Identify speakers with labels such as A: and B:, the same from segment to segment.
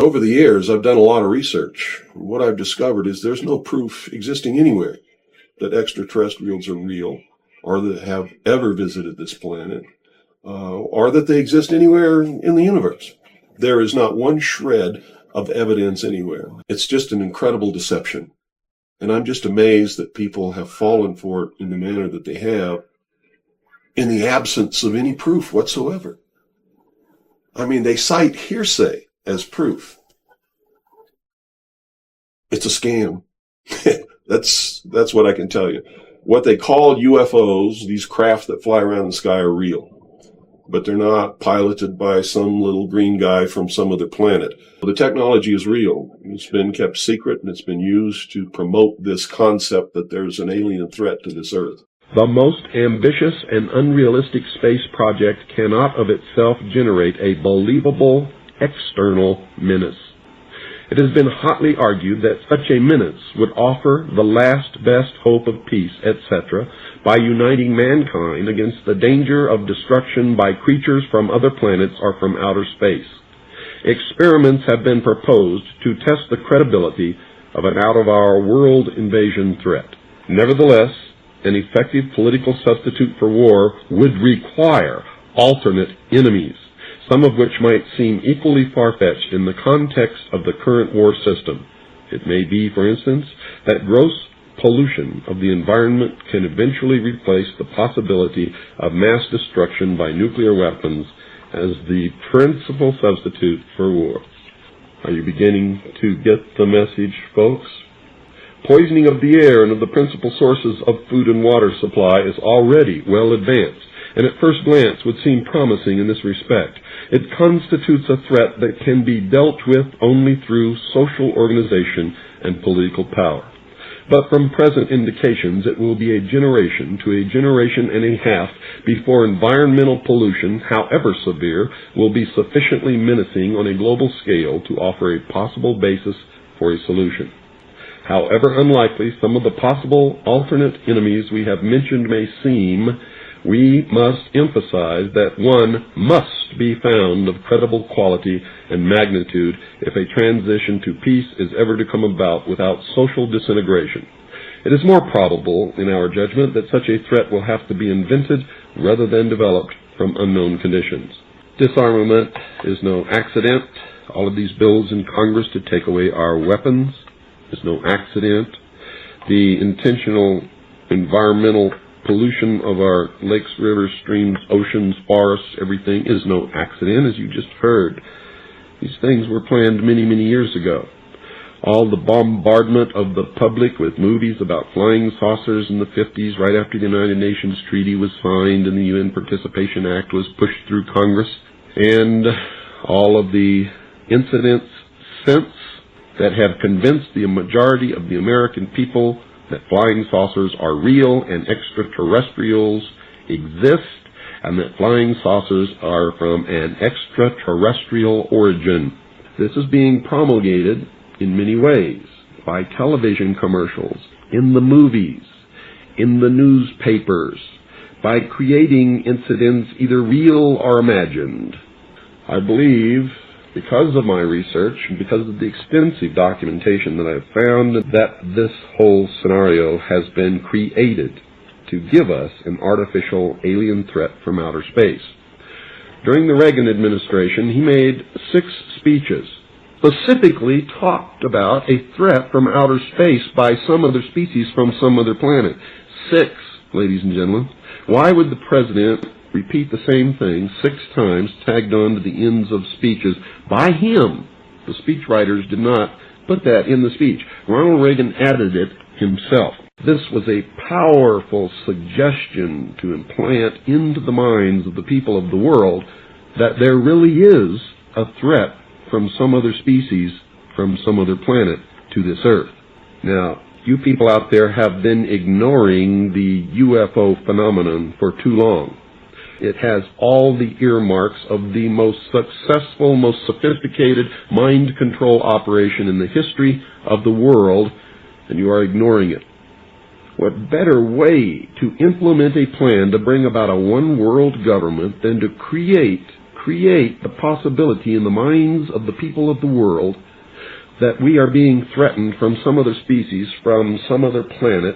A: Over the years, I've done a lot of research. What I've discovered is there's no proof existing anywhere that extraterrestrials are real, or that have ever visited this planet, or that they exist anywhere in the universe. There is not one shred of evidence anywhere. It's just an incredible deception. And I'm just amazed that people have fallen for it in the manner that they have, in the absence of any proof whatsoever. I mean, they cite hearsay as proof. It's a scam. That's what I can tell you. What they call UFOs, these craft that fly around the sky, are real. But they're not piloted by some little green guy from some other planet. The technology is real. It's been kept secret, and it's been used to promote this concept that there's an alien threat to this Earth.
B: The most ambitious and unrealistic space project cannot of itself generate a believable external menace. It has been hotly argued that such a menace would offer the last best hope of peace, etc., by uniting mankind against the danger of destruction by creatures from other planets or from outer space. Experiments have been proposed to test the credibility of an out-of-our-world invasion threat. Nevertheless, an effective political substitute for war would require alternate enemies, some of which might seem equally far-fetched in the context of the current war system. It may be, for instance, that gross pollution of the environment can eventually replace the possibility of mass destruction by nuclear weapons as the principal substitute for war. Are you beginning to get the message, folks? Poisoning of the air and of the principal sources of food and water supply is already well advanced, and at first glance would seem promising in this respect. It constitutes a threat that can be dealt with only through social organization and political power. But from present indications, it will be a generation to a generation and a half before environmental pollution, however severe, will be sufficiently menacing on a global scale to offer a possible basis for a solution. However unlikely some of the possible alternate enemies we have mentioned may seem, we must emphasize that one must be found of credible quality and magnitude if a transition to peace is ever to come about without social disintegration. It is more probable, in our judgment, that such a threat will have to be invented rather than developed from unknown conditions. Disarmament is no accident. All of these bills in Congress to take away our weapons is no accident. The intentional environmental pollution of our lakes, rivers, streams, oceans, forests, everything is no accident, as you just heard. These things were planned many, many years ago. All the bombardment of the public with movies about flying saucers in the 50s, right after the United Nations Treaty was signed and the UN Participation Act was pushed through Congress, and all of the incidents since that have convinced the majority of the American people that flying saucers are real and extraterrestrials exist, and that flying saucers are from an extraterrestrial origin. This is being promulgated in many ways, by television commercials, in the movies, in the newspapers, by creating incidents either real or imagined. I believe, because of my research and because of the extensive documentation that I've found, that this whole scenario has been created to give us an artificial alien threat from outer space. During the Reagan administration, he made 6 speeches, specifically talked about a threat from outer space by some other species from some other planet. 6, ladies and gentlemen. Why would the president repeat the same thing 6 times, tagged on to the ends of speeches by him? The speechwriters did not put that in the speech. Ronald Reagan added it himself. This was a powerful suggestion to implant into the minds of the people of the world that there really is a threat from some other species, from some other planet to this Earth. Now, you people out there have been ignoring the UFO phenomenon for too long. It has all the earmarks of the most successful, most sophisticated mind control operation in the history of the world, and you are ignoring it. What better way to implement a plan to bring about a one-world government than to create create the possibility in the minds of the people of the world that we are being threatened from some other species, from some other planet,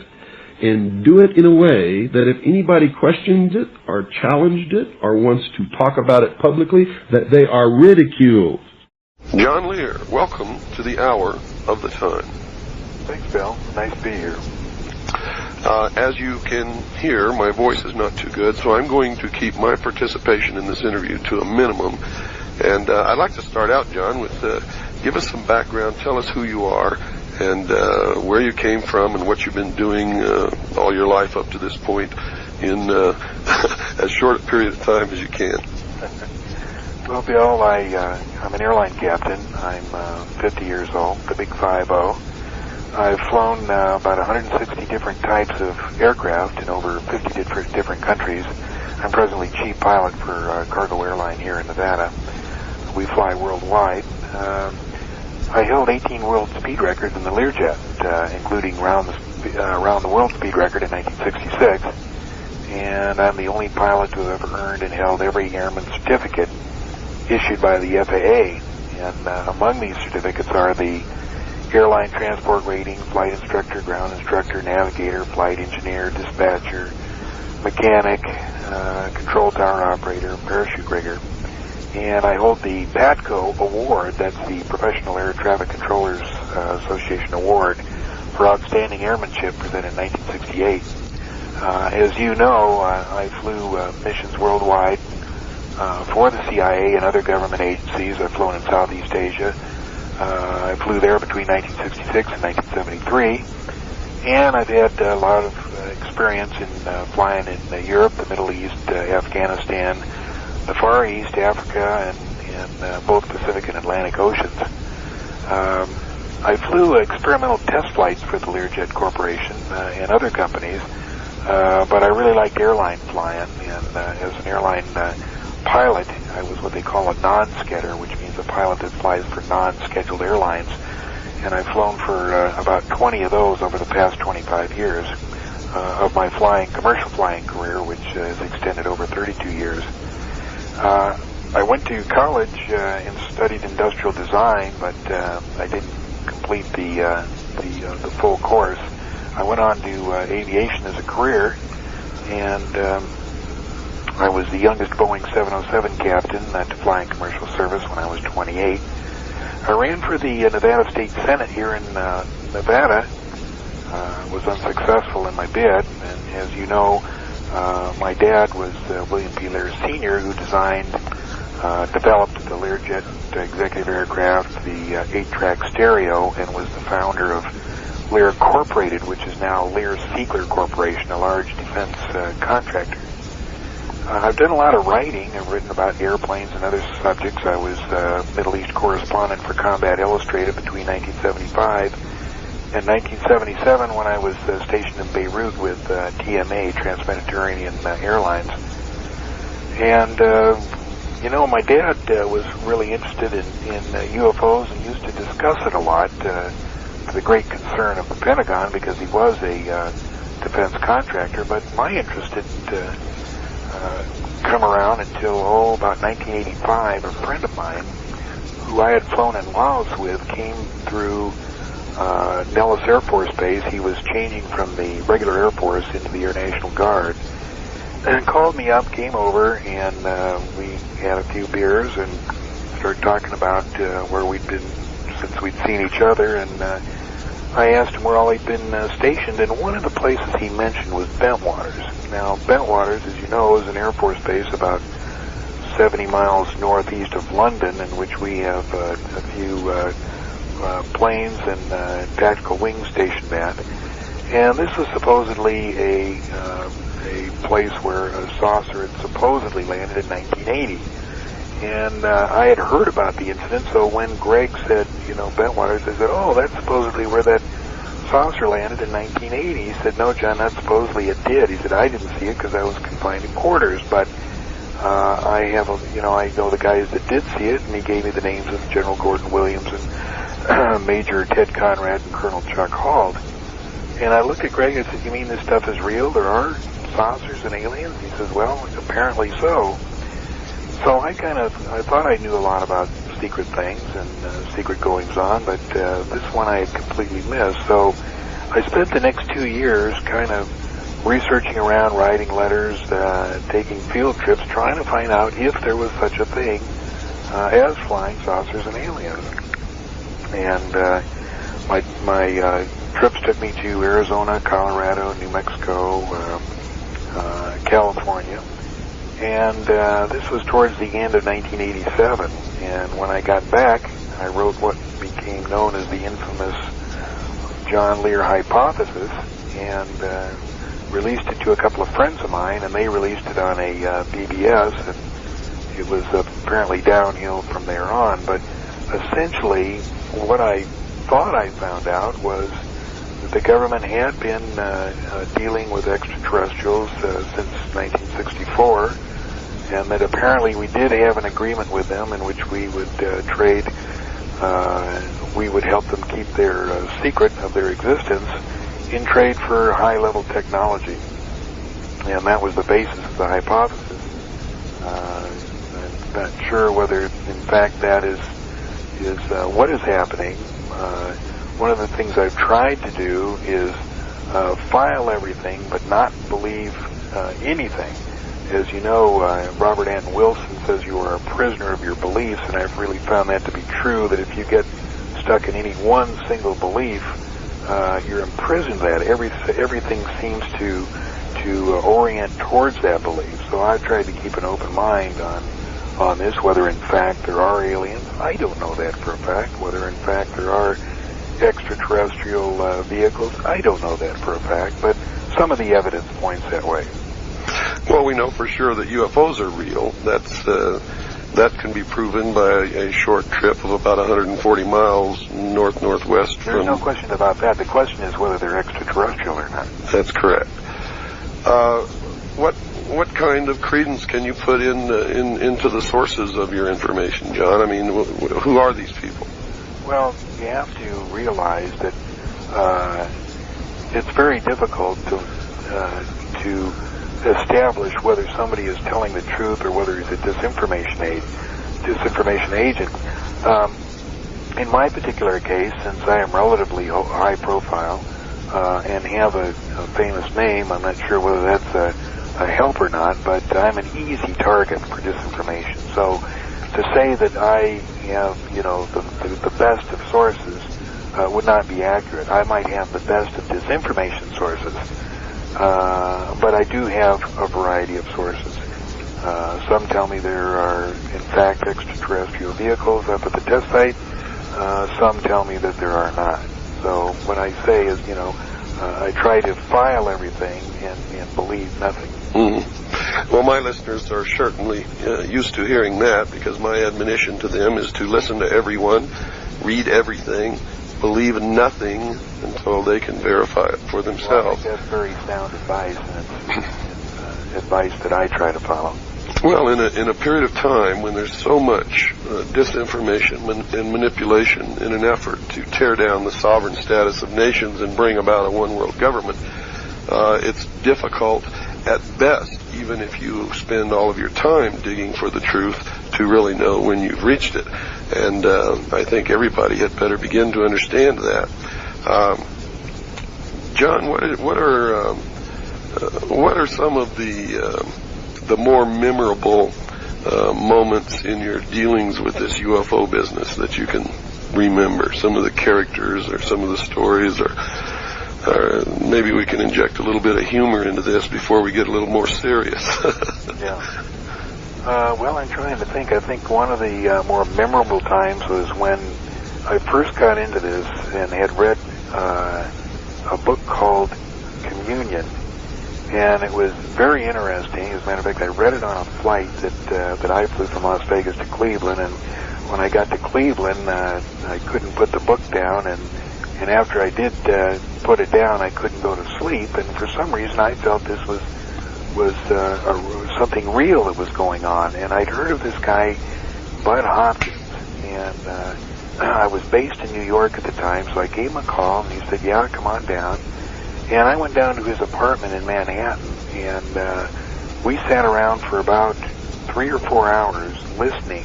B: and do it in a way that if anybody questions it or challenged it or wants to talk about it publicly, that they are ridiculed.
A: John Lear, welcome to the Hour of the Time.
C: Thanks, Bill. Nice to be here.
A: As you can hear, my voice is not too good, so I'm going to keep my participation in this interview to a minimum. And I'd like to start out, John, with give us some background. Tell us who you are and where you came from and what you've been doing all your life up to this point in as short a period of time as you can.
C: Well, Bill, I'm an airline captain. I'm 50 years old, the big 50. I've flown about 160 different types of aircraft in over 50 different countries. I'm presently chief pilot for a cargo airline here in Nevada. We fly worldwide. I held 18 world speed records in the Learjet, including round the world speed record in 1966. And I'm the only pilot to have ever earned and held every airman certificate issued by the FAA. And among these certificates are the airline transport rating, flight instructor, ground instructor, navigator, flight engineer, dispatcher, mechanic, control tower operator, parachute rigger. And I hold the PATCO Award, that's the Professional Air Traffic Controllers Association Award for Outstanding Airmanship, presented in 1968. As you know, I flew missions worldwide for the CIA and other government agencies. I've flown in Southeast Asia. I flew there between 1966 and 1973. And I've had a lot of experience in flying in Europe, the Middle East, Afghanistan, the Far East, Africa, and both Pacific and Atlantic Oceans. I flew experimental test flights for the Learjet Corporation and other companies, but I really liked airline flying, and as an airline pilot, I was what they call a non-skedder, which means a pilot that flies for non-scheduled airlines, and I've flown for about 20 of those over the past 25 years of my commercial flying career, which has extended over 32 years. I went to college and studied industrial design, but I didn't complete the full course. I went on to aviation as a career, and I was the youngest Boeing 707 captain to fly in commercial service when I was 28. I ran for the Nevada State Senate here in Nevada. Was unsuccessful in my bid, and as you know, my dad was William P. Lear Sr., who developed the Learjet executive aircraft, the 8-track stereo, and was the founder of Lear Incorporated, which is now Lear Siegler Corporation, a large defense contractor. I've done a lot of writing. I've written about airplanes and other subjects. I was Middle East correspondent for Combat Illustrated between 1975 and 1977 when I was stationed in Beirut with TMA, Transmediterranean Airlines. And, my dad was really interested in UFOs and used to discuss it a lot to the great concern of the Pentagon because he was a defense contractor. But my interest didn't come around until, about 1985. A friend of mine who I had flown in Laos with came through Nellis Air Force Base. He was changing from the regular Air Force into the Air National Guard, and called me up, came over, and we had a few beers and started talking about where we'd been since we'd seen each other, and I asked him where all he'd been stationed, and one of the places he mentioned was Bentwaters. Now, Bentwaters, as you know, is an Air Force base about 70 miles northeast of London, in which we have a few planes and tactical wings stationed at. And this was supposedly a place where a saucer had supposedly landed in 1980. And I had heard about the incident, so when Greg said, Bentwaters, I said, oh, that's supposedly where that saucer landed in 1980. He said, no, John, not supposedly, it did. He said, I didn't see it because I was confined in quarters, but I know the guys that did see it, and he gave me the names of General Gordon Williams and Major Ted Conrad and Colonel Chuck Halt. And I looked at Greg and I said, you mean this stuff is real? There are saucers and aliens? He says, well, apparently so. So I thought I knew a lot about secret things and secret goings-on, but this one I had completely missed. So I spent the next 2 years kind of researching around, writing letters, taking field trips, trying to find out if there was such a thing as flying saucers and aliens. And my trips took me to Arizona, Colorado, New Mexico, California. And this was towards the end of 1987. And when I got back, I wrote what became known as the infamous John Lear hypothesis, and released it to a couple of friends of mine, and they released it on a BBS, and it was apparently downhill from there on. But essentially, what I thought I found out was that the government had been dealing with extraterrestrials since 1964, and that apparently we did have an agreement with them in which we would trade, we would help them keep their secret of their existence in trade for high-level technology. And that was the basis of the hypothesis. I'm not sure whether, in fact, that is what is happening. One of the things I've tried to do is file everything but not believe anything. As you know, Robert Anton Wilson says you are a prisoner of your beliefs, and I've really found that to be true, that if you get stuck in any one single belief, you're imprisoned that. Everything seems to orient towards that belief. So I've tried to keep an open mind on this, whether in fact there are aliens. I don't know that for a fact. Whether in fact there are extraterrestrial vehicles, I don't know that for a fact, but some of the evidence points that way.
A: Well, we know for sure that UFOs are real. That can be proven by a short trip of about 140 miles northwest from...
C: There's no question about that. The question is whether they're extraterrestrial or not.
A: That's correct. What kind of credence can you put into the sources of your information, John? I mean, who are these people?
C: Well, you have to realize that it's very difficult to establish whether somebody is telling the truth or whether he's a disinformation agent. In my particular case, since I am relatively high profile and have a famous name, I'm not sure whether that's a help or not, but I'm an easy target for disinformation. So to say that I have, the best of sources would not be accurate. I might have the best of disinformation sources, but I do have a variety of sources. Some tell me there are, in fact, extraterrestrial vehicles up at the test site. Some tell me that there are not. So what I say is, I try to file everything and believe nothing.
A: Mm-hmm. Well, my listeners are certainly used to hearing that, because my admonition to them is to listen to everyone, read everything, believe nothing until they can verify it for themselves.
C: Well, I think that's very sound advice, and it's advice that I try to follow.
A: Well, in a period of time when there's so much disinformation and manipulation in an effort to tear down the sovereign status of nations and bring about a one-world government, it's difficult at best, even if you spend all of your time digging for the truth, to really know when you've reached it. And I think everybody had better begin to understand that. John, what are some of the more memorable moments in your dealings with this UFO business that you can remember? Some of the characters or some of the stories, or maybe we can inject a little bit of humor into this before we get a little more serious.
C: Yeah. Well, I'm trying to think. I think one of the more memorable times was when I first got into this and had read a book called Communion. And it was very interesting. As a matter of fact, I read it on a flight that I flew from Las Vegas to Cleveland. And when I got to Cleveland, I couldn't put the book down. And after I did put it down, I couldn't go to sleep. And for some reason, I felt this was something real that was going on. And I'd heard of this guy, Bud Hopkins. And I was based in New York at the time, so I gave him a call. And he said, yeah, come on down. And I went down to his apartment in Manhattan, and we sat around for about 3 or 4 hours listening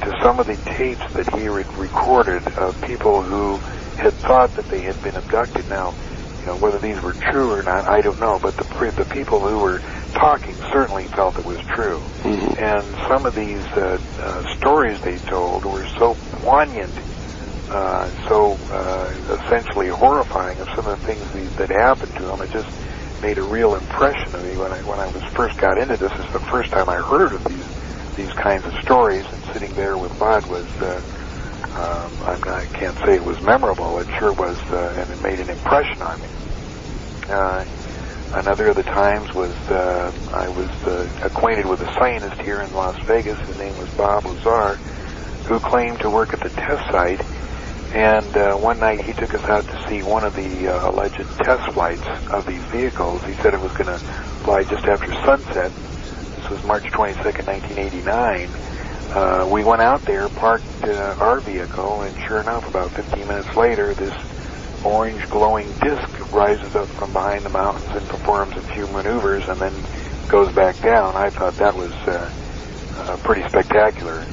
C: to some of the tapes that he recorded of people who had thought that they had been abducted. Now, whether these were true or not, I don't know, but the people who were talking certainly felt it was true.
A: Mm-hmm.
C: And some of these stories they told were so poignant, so essentially horrifying of some of the things that happened to them. It just made a real impression on me when I was first got into this. This is the first time I heard of these kinds of stories, and sitting there with Bud was, I can't say it was memorable. It sure was, and it made an impression on me. Another of the times was I was acquainted with a scientist here in Las Vegas. His name was Bob Lazar, who claimed to work at the test site. And one night he took us out to see one of the alleged test flights of these vehicles. He said it was going to fly just after sunset. This was March 22nd, 1989. We went out there, parked our vehicle, and sure enough, about 15 minutes later, this orange glowing disc rises up from behind the mountains and performs a few maneuvers and then goes back down. I thought that was pretty spectacular.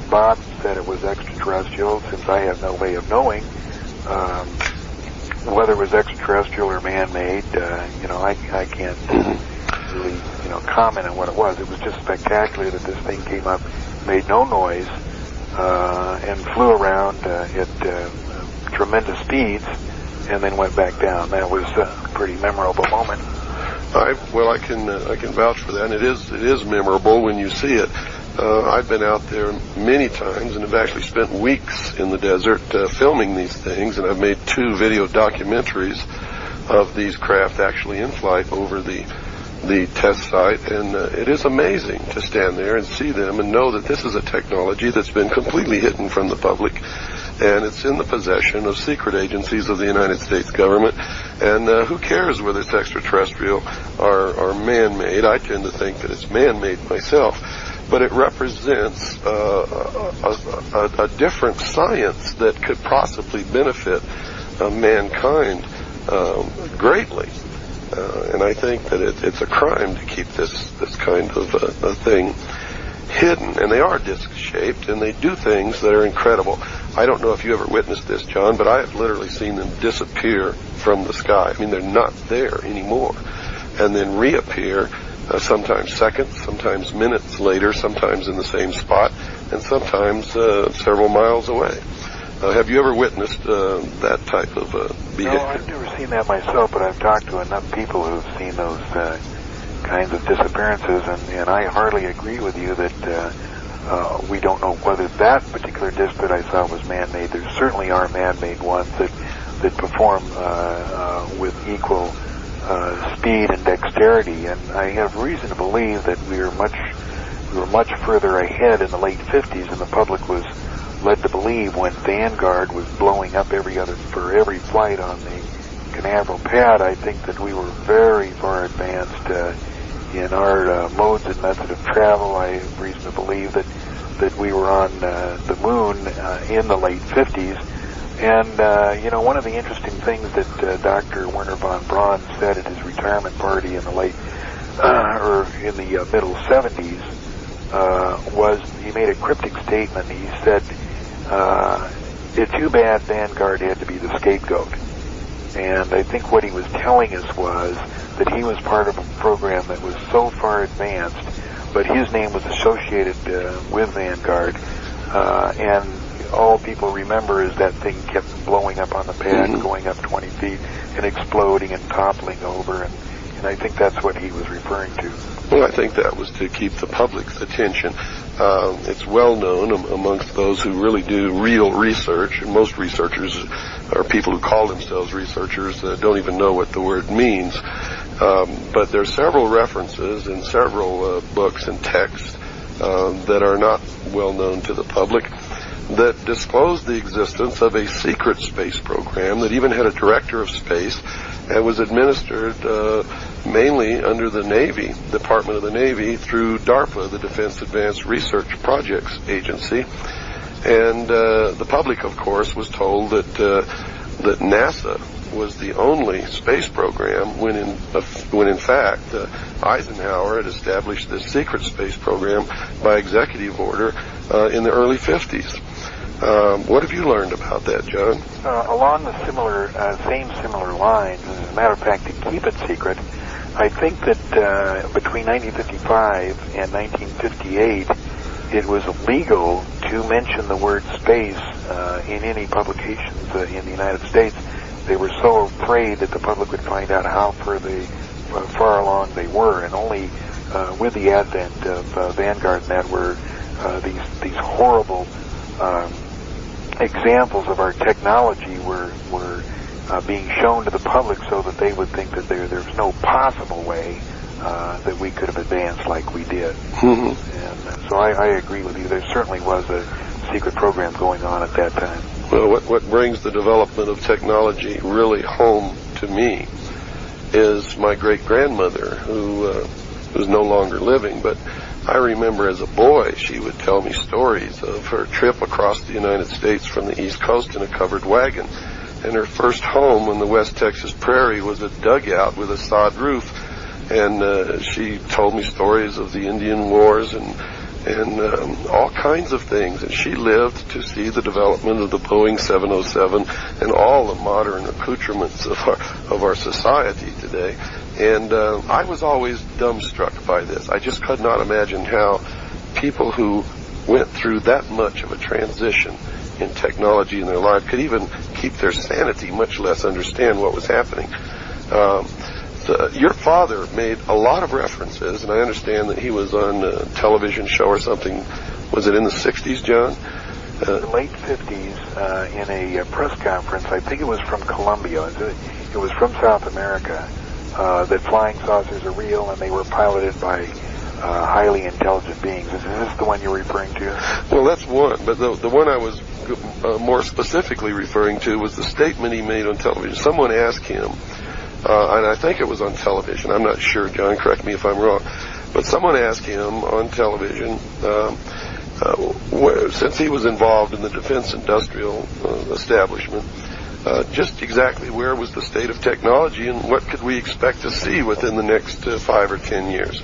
C: Bob said it was extraterrestrial, since I have no way of knowing whether it was extraterrestrial or man-made. I can't really comment on what it was. It was just spectacular that this thing came up, made no noise, and flew around at tremendous speeds, and then went back down. That was a pretty memorable moment.
A: I can vouch for that, and it is memorable when you see it. I've been out there many times and have actually spent weeks in the desert filming these things, and I've made 2 video documentaries of these craft actually in flight over the test site, and it is amazing to stand there and see them and know that this is a technology that's been completely hidden from the public, and it's in the possession of secret agencies of the United States government. And who cares whether it's extraterrestrial or man-made? I tend to think that it's man-made myself, but it represents a different science that could possibly benefit mankind greatly. And I think that it's a crime to keep this kind of a thing hidden. And they are disc-shaped, and they do things that are incredible. I don't know if you ever witnessed this, John, but I have literally seen them disappear from the sky. I mean, they're not there anymore. And then reappear sometimes seconds, sometimes minutes later, sometimes in the same spot, and sometimes several miles away. Have you ever witnessed that type of behavior?
C: No, I've never seen that myself, but I've talked to enough people who've seen those kinds of disappearances, and I hardly agree with you that we don't know whether that particular disc that I saw was man-made. There certainly are man-made ones that perform with equal speed and dexterity, and I have reason to believe that we were much further ahead in the late 50s than the public was led to believe when Vanguard was blowing up for every flight on the Canaveral pad. I think that we were very far advanced in our modes and method of travel. I have reason to believe that we were on the moon in the late 50s. And, one of the interesting things that Dr. Werner von Braun said at his retirement party in the middle 70s was he made a cryptic statement. He said, it's too bad Vanguard had to be the scapegoat. And I think what he was telling us was that he was part of a program that was so far advanced, but his name was associated with Vanguard, and all people remember is that thing kept blowing up on the pad, going up 20 feet, and exploding and toppling over, and I think that's what he was referring to.
A: Well, I think that was to keep the public's attention. It's well known amongst those who really do real research, and most researchers are people who call themselves researchers don't even know what the word means. But there are several references in several books and texts that are not well known to the public that disclose the existence of a secret space program that even had a director of space and was administered mainly under the Navy, Department of the Navy, through DARPA, the Defense Advanced Research Projects Agency. And the public, of course, was told that NASA was the only space program when in fact Eisenhower had established this secret space program by executive order in the early 50s. What have you learned about that, John?
C: Along the same similar lines, as a matter of fact, to keep it secret, I think that between 1955 and 1958, it was illegal to mention the word space in any publications in the United States. They were so afraid that the public would find out how far along they were, and only with the advent of Vanguard and that were these horrible examples of our technology were being shown to the public, so that they would think that there's no possible way that we could have advanced like we did.
A: Mm-hmm.
C: And so I agree with you. There certainly was a secret program going on at that time.
A: Well, what brings the development of technology really home to me is my great-grandmother, who is no longer living, but I remember as a boy she would tell me stories of her trip across the United States from the East Coast in a covered wagon. And her first home on the West Texas prairie was a dugout with a sod roof. And she told me stories of the Indian Wars and all kinds of things. And she lived to see the development of the Boeing 707 and all the modern accoutrements of our society today. And I was always dumbstruck by this. I just could not imagine how people who went through that much of a transition in technology in their life could even keep their sanity, much less understand what was happening. Your father made a lot of references, and I understand that he was on a television show or something. Was it in the 60s, John?
C: The late 50s, in a press conference, I think it was from Colombia. It was from South America, that flying saucers are real and they were piloted by highly intelligent beings. Is this the one you're referring to?
A: Well, that's one, but the one I was more specifically referring to was the statement he made on television. Someone asked him, and I think it was on television, I'm not sure, John, correct me if I'm wrong, but someone asked him on television, since he was involved in the defense industrial establishment, just exactly where was the state of technology and what could we expect to see within the next 5 or 10 years.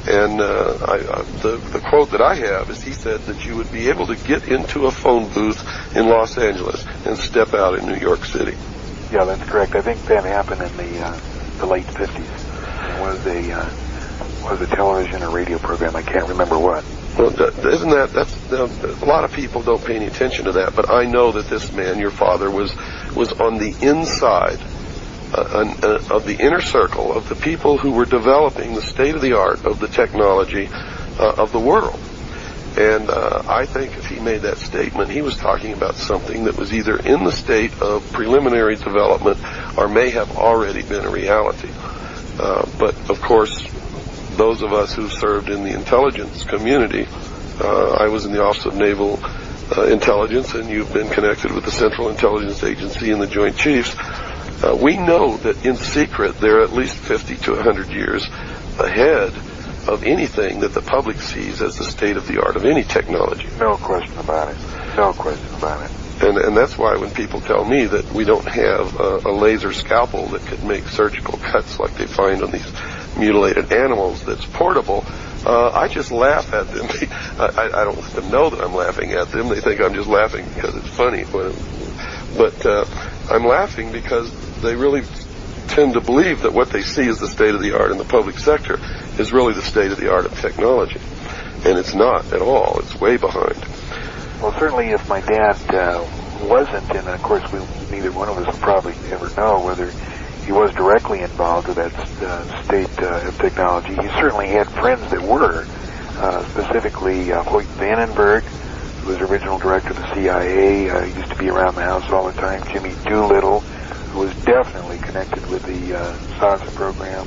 A: And the quote that I have is he said that you would be able to get into a phone booth in Los Angeles and step out in New York City.
C: Yeah, that's correct. I think that happened in the late 50s. It was a television or radio program. I can't remember what.
A: Well, isn't that's a lot of people don't pay any attention to that, but I know that this man, your father, was on the inside of the inner circle of the people who were developing the state-of-the-art of the technology of the world. And I think if he made that statement, he was talking about something that was either in the state of preliminary development or may have already been a reality. But, of course, those of us who served in the intelligence community, I was in the Office of Naval Intelligence, and you've been connected with the Central Intelligence Agency and the Joint Chiefs. We know that in secret they're at least 50 to 100 years ahead of anything that the public sees as the state of the art of any technology.
C: No question about it. No question about it.
A: And that's why when people tell me that we don't have a laser scalpel that could make surgical cuts like they find on these mutilated animals that's portable, I just laugh at them. I don't let them know that I'm laughing at them. They think I'm just laughing because it's funny. But I'm laughing because they really tend to believe that what they see as the state of the art in the public sector is really the state of the art of technology. And it's not at all. It's way behind.
C: Well, certainly if my dad wasn't, and of course neither one of us will probably ever know whether he was directly involved with that state of technology, he certainly had friends that were, specifically Hoyt Vandenberg, who was original director of the CIA, used to be around the house all the time, Jimmy Doolittle, who was definitely connected with the SASA program.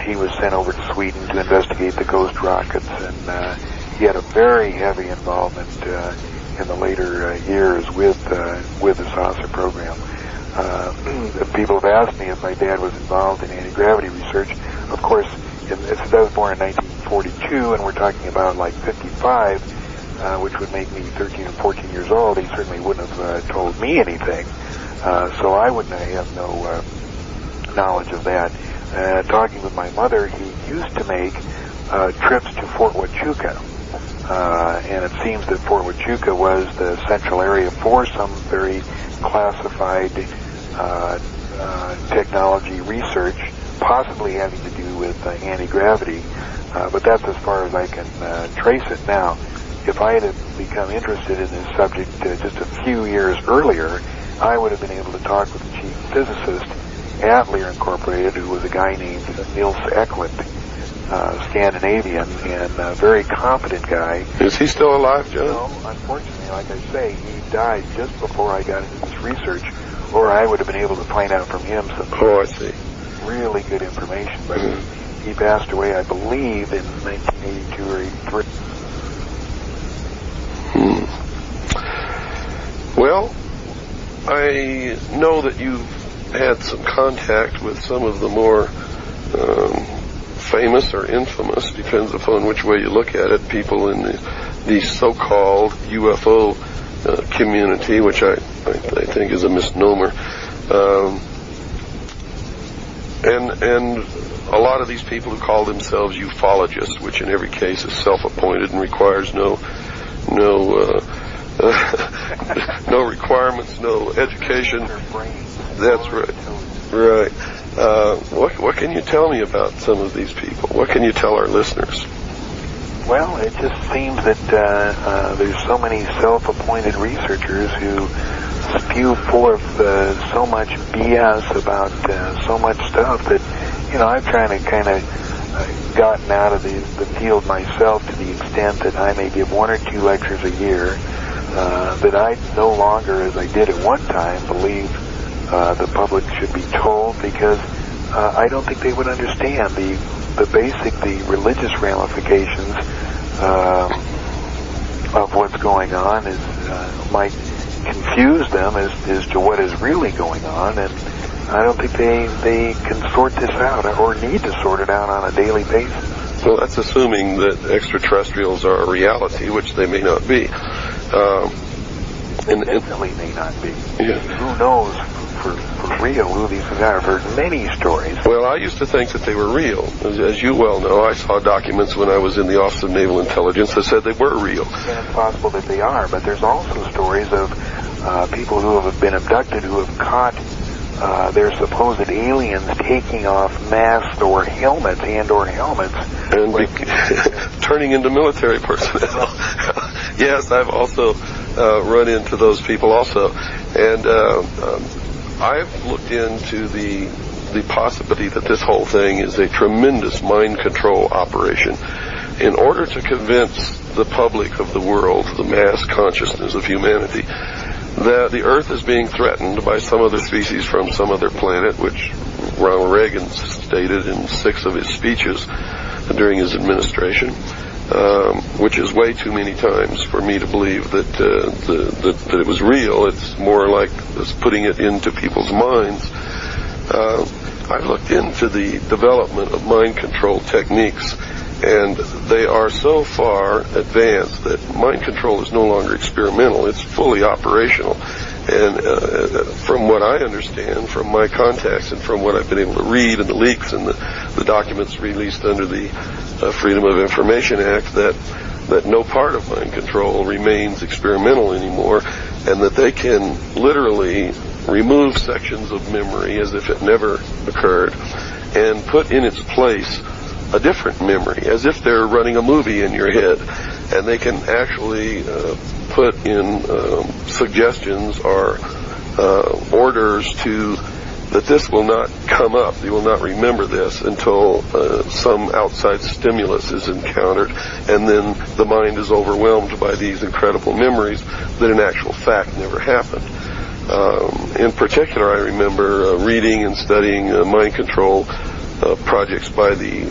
C: He was sent over to Sweden to investigate the ghost rockets, and he had a very heavy involvement in the later years with the SASA program. People have asked me if my dad was involved in anti-gravity research. Of course, I was born in 1942, and we're talking about like 55, which would make me 13 or 14 years old. He certainly wouldn't have told me anything. So I have no knowledge of that. Talking with my mother, he used to make trips to Fort Huachuca. And it seems that Fort Huachuca was the central area for some very classified technology research, possibly having to do with anti-gravity. But that's as far as I can trace it now. If I had become interested in this subject just a few years earlier, I would have been able to talk with the chief physicist at Lear Incorporated, who was a guy named Niels Eklund, Scandinavian, and a very competent guy.
D: Is he still alive, John?
C: No, unfortunately, like I say, he died just before I got into this research, or I would have been able to find out from him some
D: I see.
C: really good information. But he passed away, I believe, in 1982 or 83.
D: Well, I know that you've had some contact with some of the more famous or infamous, depends upon which way you look at it, people in the so-called UFO community, which I think is a misnomer. And a lot of these people who call themselves ufologists, which in every case is self-appointed and requires no requirements, no education. That's right. Right. What can you tell me about some of these people? What can you tell our listeners?
C: Well, it just seems that there's so many self-appointed researchers who spew forth so much BS about so much stuff that, I've tried to kind of gotten out of the field myself to the extent that I may give 1 or 2 lectures a year, that I no longer, as I did at one time, believe the public should be told, because I don't think they would understand the religious ramifications of what's going on. Might confuse them as to what is really going on, and I don't think they can sort this out or need to sort it out on a daily basis.
D: Well, that's assuming that extraterrestrials are a reality, which they may not be.
C: Definitely may not be.
D: Yeah.
C: Who knows for real who these are? I've heard many stories.
D: Well, I used to think that they were real. As you well know, I saw documents when I was in the Office of Naval Intelligence that said they were real.
C: And it's possible that they are, but there's also stories of people who have been abducted who have caught their supposed aliens taking off masks or helmets and
D: turning into military personnel. Yes, I've also run into those people also, and I've looked into the possibility that this whole thing is a tremendous mind control operation in order to convince the public of the world, the mass consciousness of humanity, that the Earth is being threatened by some other species from some other planet, which Ronald Reagan stated in 6 of his speeches during his administration, which is way too many times for me to believe that it was real. It's more like just putting it into people's minds. I've looked into the development of mind control techniques, and they are so far advanced that mind control is no longer experimental. It's fully operational. And from what I understand, from my contacts and from what I've been able to read in the leaks and the documents released under the Freedom of Information Act, that no part of mind control remains experimental anymore, and that they can literally remove sections of memory as if it never occurred and put in its place a different memory, as if they're running a movie in your head. And they can actually put in suggestions or orders that this will not come up, you will not remember this until some outside stimulus is encountered, and then the mind is overwhelmed by these incredible memories that in actual fact never happened. In particular, I remember reading and studying mind control projects by the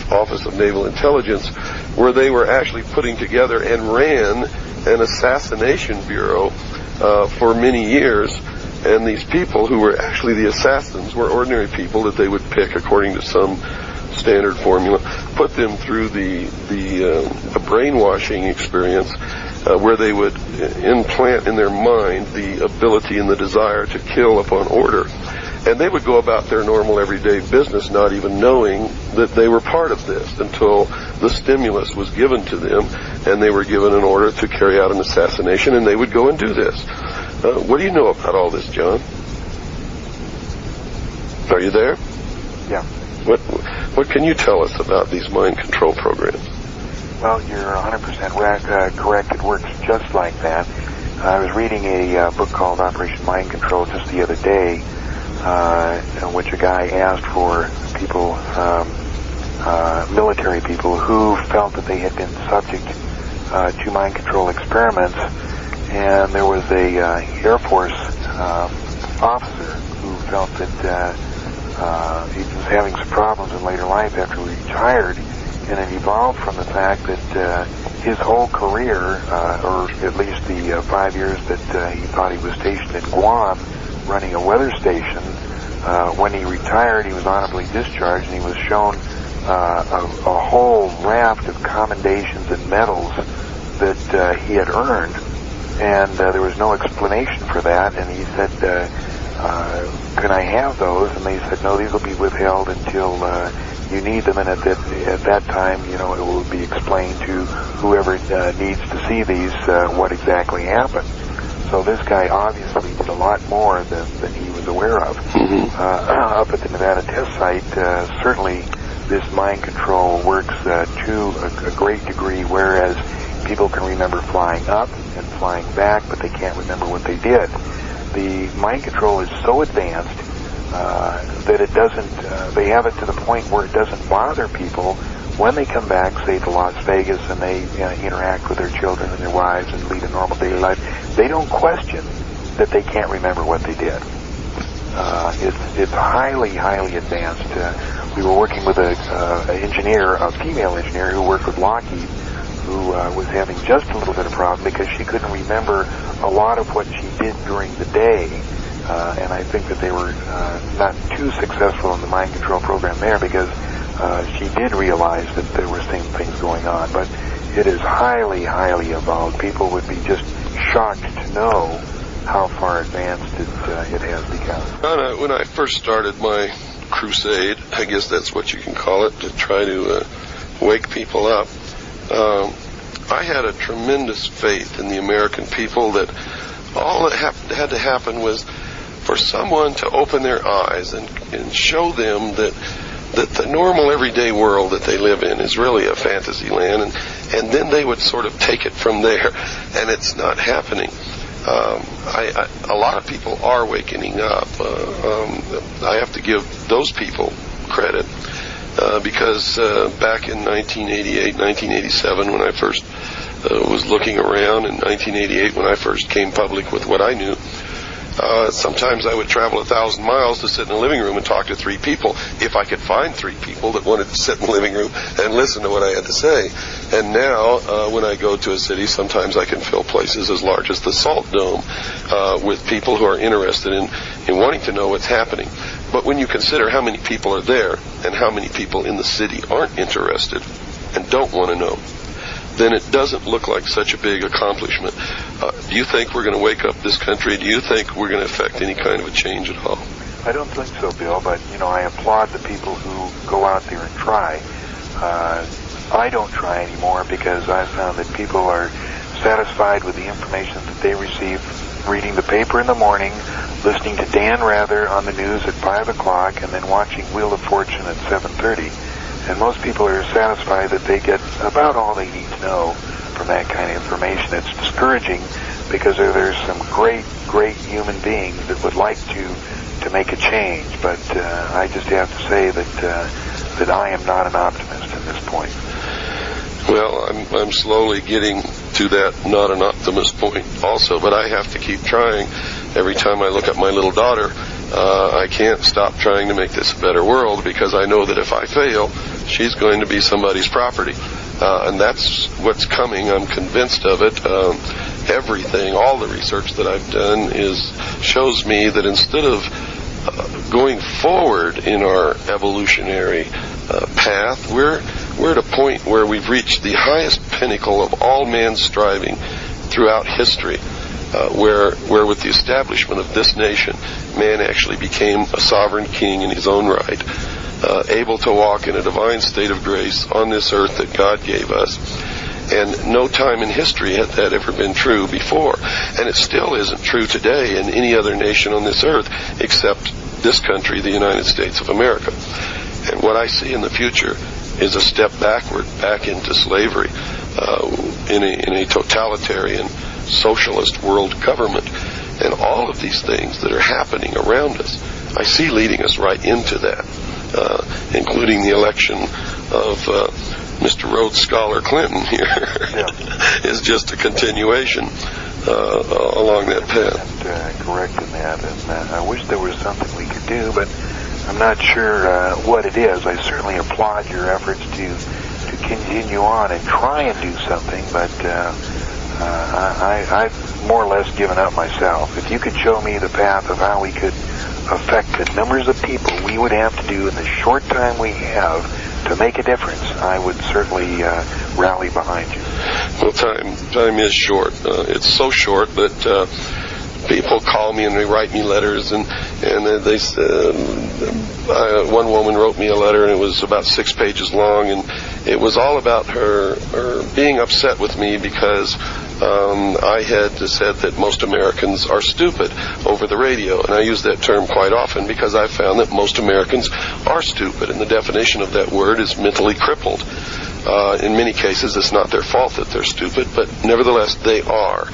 D: Office of Naval Intelligence, where they were actually putting together and ran an assassination bureau for many years. And these people who were actually the assassins were ordinary people that they would pick according to some standard formula, put them through the brainwashing experience, where they would implant in their mind the ability and the desire to kill upon order. And they would go about their normal everyday business not even knowing that they were part of this until the stimulus was given to them and they were given an order to carry out an assassination, and they would go and do this. What do you know about all this, John? Are you there?
C: Yeah.
D: What can you tell us about these mind control programs?
C: Well, you're 100% correct. It works just like that. I was reading a book called Operation Mind Control just the other day, in which a guy asked for people, military people, who felt that they had been subject to mind control experiments, and there was a Air Force officer who felt that he was having some problems in later life after he retired, and it evolved from the fact that his whole career, or at least the 5 years that he thought he was stationed in Guam, running a weather station, when he retired, he was honorably discharged, and he was shown a whole raft of commendations and medals that he had earned, and there was no explanation for that, and he said, can I have those? And they said, no, these will be withheld until you need them, and at that time, it will be explained to whoever needs to see these what exactly happened. So this guy obviously did a lot more than he was aware of. Up at the Nevada test site, certainly this mind control works to a great degree, whereas people can remember flying up and flying back, but they can't remember what they did. The mind control is so advanced that it doesn't, they have it to the point where it doesn't bother people when they come back, say, to Las Vegas, and they interact with their children and their wives and lead a normal daily life. They don't question that they can't remember what they did. It's highly, highly advanced. We were working with an engineer, a female engineer who worked with Lockheed, who was having just a little bit of problem because she couldn't remember a lot of what she did during the day. And I think that they were not too successful in the mind control program there because she did realize that there were same things going on. But it is highly, highly evolved. People would be just shocked to know how far advanced it has become.
D: When I first started my crusade, I guess that's what you can call it, to try to wake people up, I had a tremendous faith in the American people that all that had to happen was for someone to open their eyes and show them that the normal everyday world that they live in is really a fantasy land, and then they would sort of take it from there, and it's not happening. A lot of people are waking up. I have to give those people credit because back in 1988, 1987, when I first was looking around, in 1988 when I first came public with what I knew, sometimes I would travel 1,000 miles to sit in the living room and talk to 3 people, if I could find 3 people that wanted to sit in the living room and listen to what I had to say. And now, when I go to a city, sometimes I can fill places as large as the Salt Dome with people who are interested in wanting to know what's happening. But when you consider how many people are there and how many people in the city aren't interested and don't want to know, then it doesn't look like such a big accomplishment. Do you think we're going to wake up this country? Do you think we're going to affect any kind of a change at all?
C: I don't think so, Bill, but, I applaud the people who go out there and try. I don't try anymore because I found that people are satisfied with the information that they receive, reading the paper in the morning, listening to Dan Rather on the news at 5 o'clock, and then watching Wheel of Fortune at 7:30. And most people are satisfied that they get about all they need to know from that kind of information. It's discouraging because there's some great, great human beings that would like to make a change. But I just have to say that I am not an optimist at this point.
D: Well, I'm slowly getting to that not an optimist point also, but I have to keep trying. Every time I look at my little daughter, I can't stop trying to make this a better world because I know that if I fail, she's going to be somebody's property. And that's what's coming. I'm convinced of it. Everything, all the research that I've done shows me that instead of going forward in our evolutionary path, we're at a point where we've reached the highest pinnacle of all man's striving, throughout history, where with the establishment of this nation, man actually became a sovereign king in his own right, able to walk in a divine state of grace on this earth that God gave us. And no time in history had that ever been true before. And it still isn't true today in any other nation on this earth except this country, the United States of America. And what I see in the future is a step backward, back into slavery, in a totalitarian socialist world government. And all of these things that are happening around us, I see leading us right into that, including the election of Mr. Rhodes Scholar Clinton here, is just a continuation along that path.
C: Correct in that, and I wish there was something we could do, but I'm not sure what it is. I certainly applaud your efforts to continue on and try and do something, but I've more or less given up myself. If you could show me the path of how we could affect the numbers of people we would have to do in the short time we have to make a difference, I would certainly rally behind you.
D: Well, time is short. It's so short that people call me and they write me letters, and they one woman wrote me a letter, and it was about 6 pages long, and it was all about her being upset with me because I had said that most Americans are stupid over the radio, and I use that term quite often because I've found that most Americans are stupid, and the definition of that word is mentally crippled. In many cases, it's not their fault that they're stupid, but nevertheless, they are.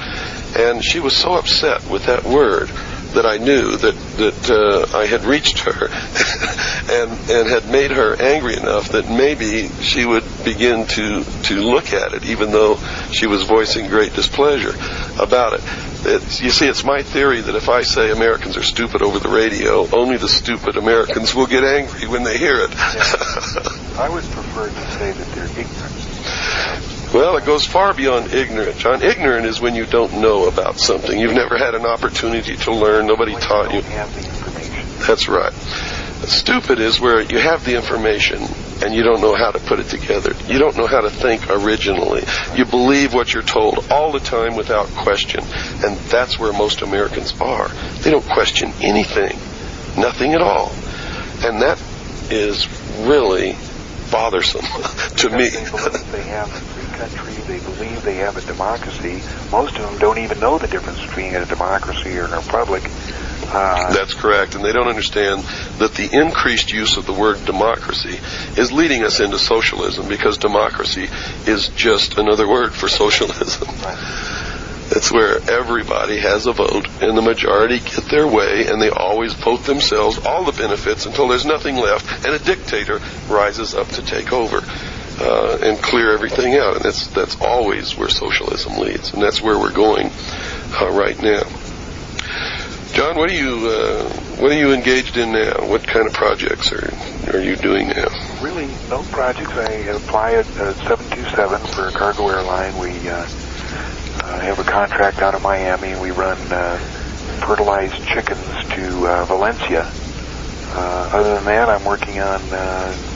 D: And she was so upset with that word that I knew that I had reached her and had made her angry enough that maybe she would begin to look at it, even though she was voicing great displeasure about it. You see, it's my theory that if I say Americans are stupid over the radio, only the stupid Americans will get angry when they hear it.
C: I would prefer to say that they're ignorant.
D: Well, it goes far beyond ignorant, John. Ignorant is when you don't know about something. You've never had an opportunity to learn. Nobody taught you.
C: Have the information.
D: That's right. Stupid is where you have the information and you don't know how to put it together. You don't know how to think originally. You believe what you're told all the time without question. And that's where most Americans are. They don't question anything. Nothing at all. And that is really bothersome to me.
C: They believe they have a free country. They believe they have a democracy. Most of them don't even know the difference between a democracy or a republic.
D: That's correct, and they don't understand that the increased use of the word democracy is leading us into socialism, because democracy is just another word for socialism. It's where everybody has a vote, and the majority get their way, and they always vote themselves all the benefits until there's nothing left, and a dictator rises up to take over and clear everything out. And that's always where socialism leads, and that's where we're going right now. John, what are you engaged in now? What kind of projects are you doing now?
C: Really, no projects. I apply at 727 for a cargo airline. We have a contract out of Miami. We run fertilized chickens to Valencia. Other than that, I'm working on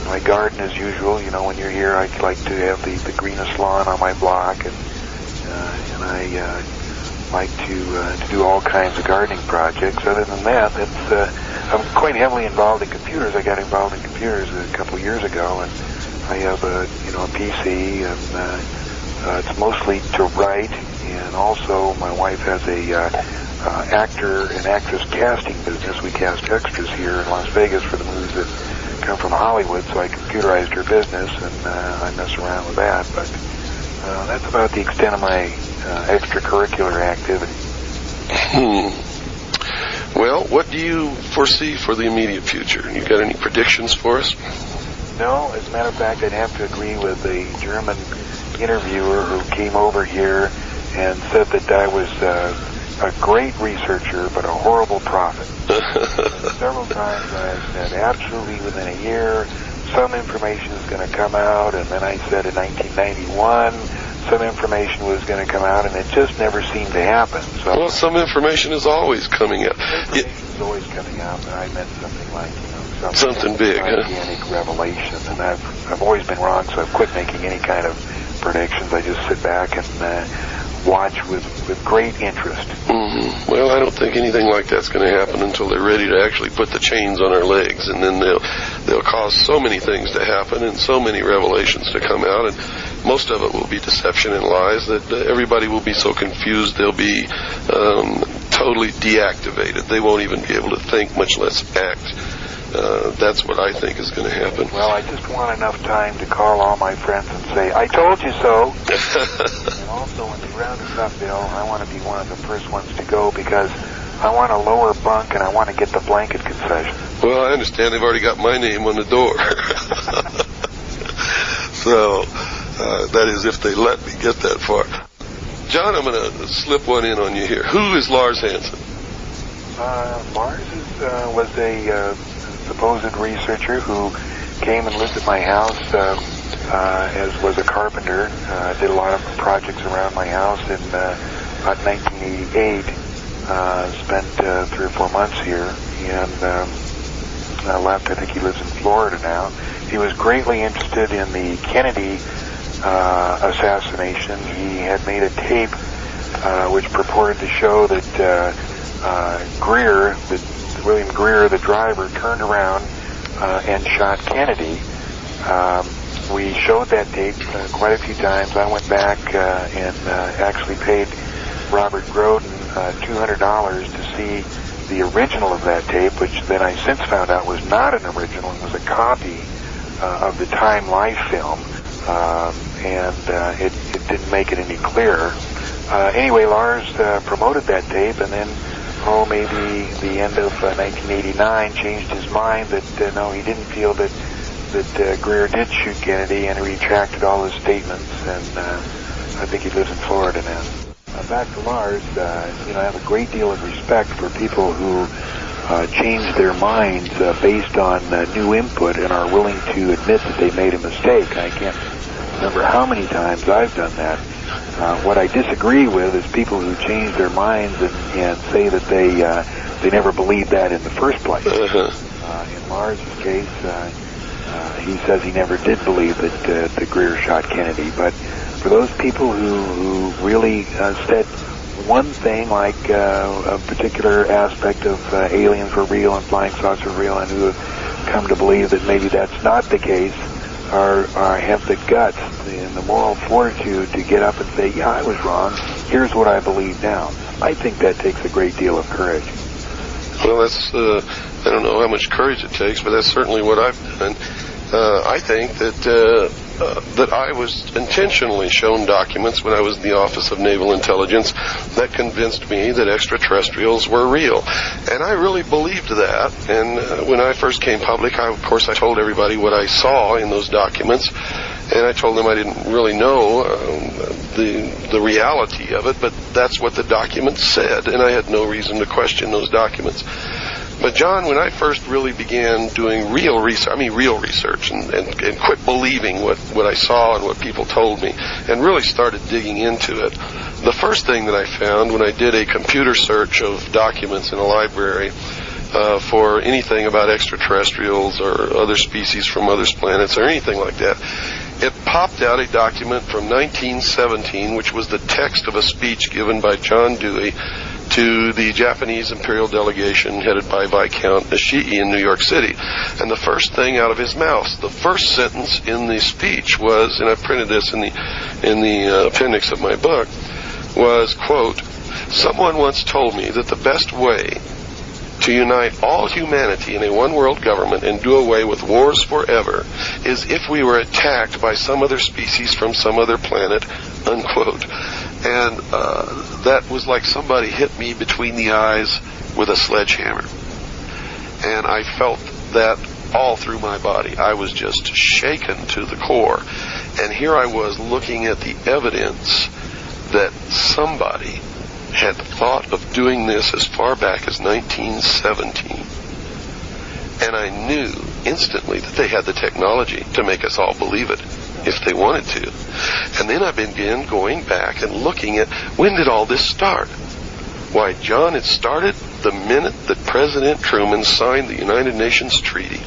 C: my garden as usual. You know, when you're here, I like to have the greenest lawn on my block, and I like to do all kinds of gardening projects. Other than that, I'm quite heavily involved in computers. I got involved in computers a couple of years ago, and I have a PC, and it's mostly to write. And also, my wife has a actor and actress casting business. We cast extras here in Las Vegas for the movies that come from Hollywood. So I computerized her business, and I mess around with that. But that's about the extent of my extracurricular activity.
D: Well, what do you foresee for the immediate future? You got any predictions for us?
C: No, as a matter of fact, I'd have to agree with the German interviewer who came over here and said that I was a great researcher but a horrible prophet. Several times I've said absolutely within a year some information is going to come out, and then I said in 1991 some information was going to come out, and it just never seemed to happen. So,
D: well, some information is always coming out.
C: Information is always coming out, but I meant something like,
D: something big,
C: gigantic revelation, and I've always been wrong, so I've quit making any kind of predictions. I just sit back and watch with great interest.
D: Mm-hmm. Well, I don't think anything like that's going to happen until they're ready to actually put the chains on our legs, and then they'll cause so many things to happen and so many revelations to come out, and most of it will be deception and lies that everybody will be so confused they'll be totally deactivated. They won't even be able to think, much less act. That's what I think is going to happen.
C: Well, I just want enough time to call all my friends and say, I told you so. And also, when they round us up, Bill, I want to be one of the first ones to go because I want a lower bunk and I want to get the blanket concession.
D: Well, I understand they've already got my name on the door. So, that is if they let me get that far. John, I'm going to slip one in on you here. Who is Lars Hansen?
C: Lars was a supposed researcher who came and lived at my house as was a carpenter. Did a lot of projects around my house in about 1988. Spent 3 or 4 months here and left. I think he lives in Florida now. He was greatly interested in the Kennedy assassination. He had made a tape which purported to show that William Greer, the driver, turned around and shot Kennedy. We showed that tape quite a few times. I went back and actually paid Robert Groden $200 to see the original of that tape, which then I since found out was not an original. It was a copy of the Time Life film, and it didn't make it any clearer. Anyway, Lars promoted that tape, and then maybe the end of 1989 changed his mind that no, he didn't feel that Greer did shoot Kennedy, and he retracted all his statements, and I think he lives in Florida now. Back to Lars, I have a great deal of respect for people who change their minds based on new input and are willing to admit that they made a mistake. I can't remember how many times I've done that. What I disagree with is people who change their minds and say that they never believed that in the first place. In Lars' case, he says he never did believe that Greer shot Kennedy. But for those people who really said one thing, like a particular aspect of aliens were real and flying saucers were real, and who have come to believe that maybe that's not the case, are have the guts and the moral fortitude to get up and say, yeah, I was wrong. Here's what I believe now. I think that takes a great deal of courage.
D: Well, that's, I don't know how much courage it takes, but that's certainly what I've done. I think that I was intentionally shown documents when I was in the Office of Naval Intelligence that convinced me that extraterrestrials were real. And I really believed that. And when I first came public, I told everybody what I saw in those documents. And I told them I didn't really know the reality of it, but that's what the documents said, and I had no reason to question those documents. But John, when I first really began doing real research and quit believing what I saw and what people told me, and really started digging into it, the first thing that I found when I did a computer search of documents in a library for anything about extraterrestrials or other species from other planets or anything like that, it popped out a document from 1917, which was the text of a speech given by John Dewey to the Japanese imperial delegation headed by Viscount Ishii in New York City. And the first thing out of his mouth, the first sentence in the speech was, and I printed this in the appendix of my book, was, quote, "Someone once told me that the best way to unite all humanity in a one-world government and do away with wars forever is if we were attacked by some other species from some other planet," unquote. And that was like somebody hit me between the eyes with a sledgehammer. And I felt that all through my body. I was just shaken to the core. And here I was looking at the evidence that somebody had thought of doing this as far back as 1917. And I knew instantly that they had the technology to make us all believe it if they wanted to. And then I began going back and looking at, when did all this start? Why, John, it started the minute that President Truman signed the United Nations Treaty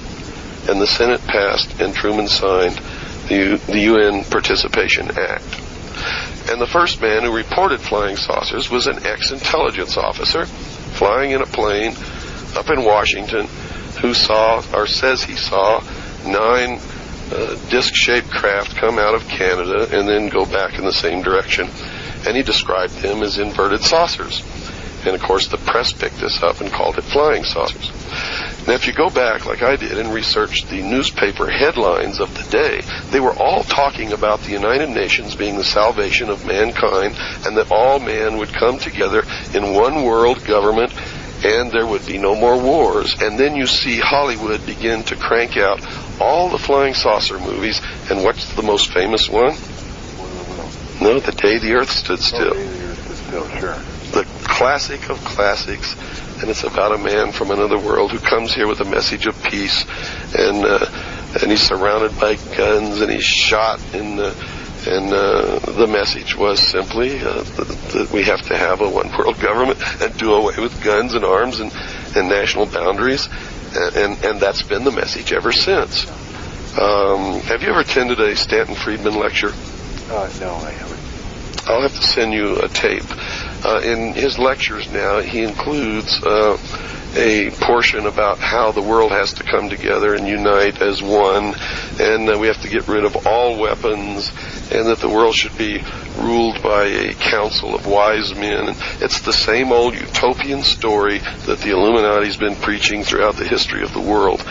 D: and the Senate passed and Truman signed the UN Participation Act. And the first man who reported flying saucers was an ex-intelligence officer flying in a plane up in Washington who saw, or says he saw, 9 disc-shaped craft come out of Canada and then go back in the same direction. And he described them as inverted saucers. And of course the press picked this up and called it flying saucers. Now if you go back like I did and researched the newspaper headlines of the day, they were all talking about the United Nations being the salvation of mankind and that all man would come together in one world government and there would be no more wars. And then you see Hollywood begin to crank out all the flying saucer movies, and what's the most famous one? No, The Day the Earth Stood Still.
C: The Day the Earth Stood Still, sure.
D: The classic of classics, and it's about a man from another world who comes here with a message of peace, and he's surrounded by guns, and he's shot, and the message was simply that we have to have a one-world government and do away with guns and arms and national boundaries, and that's been the message ever since. Have you ever attended a Stanton Friedman lecture?
C: No, I haven't.
D: I'll have to send you a tape. In his lectures now, he includes a portion about how the world has to come together and unite as one, and we have to get rid of all weapons, and that the world should be ruled by a council of wise men. And it's the same old utopian story that the Illuminati's been preaching throughout the history of the world,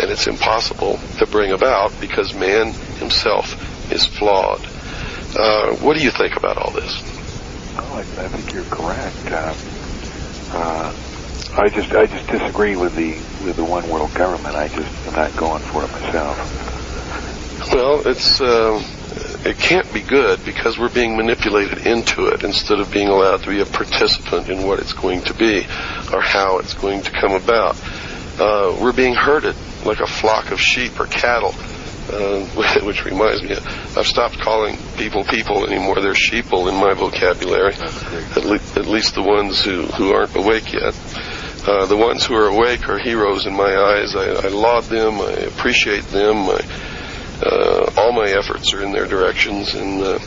D: and it's impossible to bring about because man himself is flawed. What do you think about all this?
C: Oh, I think you're correct. I just disagree with the one world government. I'm not going for it myself.
D: Well, it can't be good because we're being manipulated into it instead of being allowed to be a participant in what it's going to be or how it's going to come about. We're being herded like a flock of sheep or cattle. Which reminds me, I've stopped calling people anymore. They're sheeple in my vocabulary. At least the ones who aren't awake yet. The ones who are awake are heroes in my eyes. I laud them. I appreciate them. All my efforts are in their directions, and